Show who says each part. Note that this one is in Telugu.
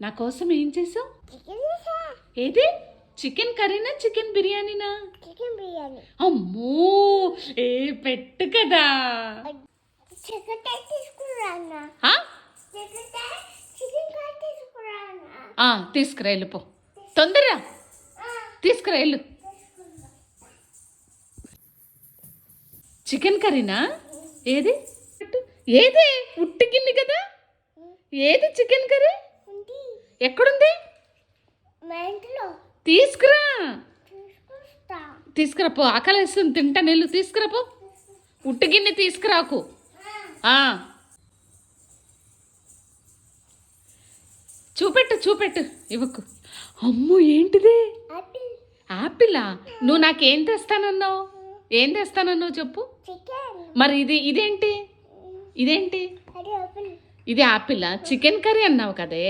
Speaker 1: నా కోసం ఏం చేసావు?
Speaker 2: చికెన్ చేసా.
Speaker 1: ఏది? చికెన్ కర్రీనా చికెన్ బిర్యానీనా?
Speaker 2: చికెన్ బిర్యానీ.
Speaker 1: అమ్మో ఏ పెట్టు కదా.
Speaker 2: చికెన్ తీసుకురానా?
Speaker 1: ఆ?
Speaker 2: చికెన్ కర్రీ తీసుకురానా?
Speaker 1: తీసుకురా వెళ్ళిపో, తొందరగా తీసుకురా వెళ్ళు. చికెన్ కర్రీనా? ఏది ఏది? ఉట్టికింది కదా. ఏది చికెన్ కర్రీ? ఎక్కడుంది? తీసుకురా, తీసుకురా పో. ఆకలి వేస్తుంది, తింటా నెల్లు. తీసుకురా పో. ఉట్టిగిన్నె తీసుకురాకు. చూపెట్టు చూపెట్టు, ఇవ్వకు. అమ్మో ఏంటిది? యాపిలా? నువ్వు నాకేం తెస్తానన్నావు? ఏం తెస్తానన్నావు చెప్పు. మరి ఇదేంటి? ఇది యాపిలా? చికెన్ కర్రీ అన్నావు కదే.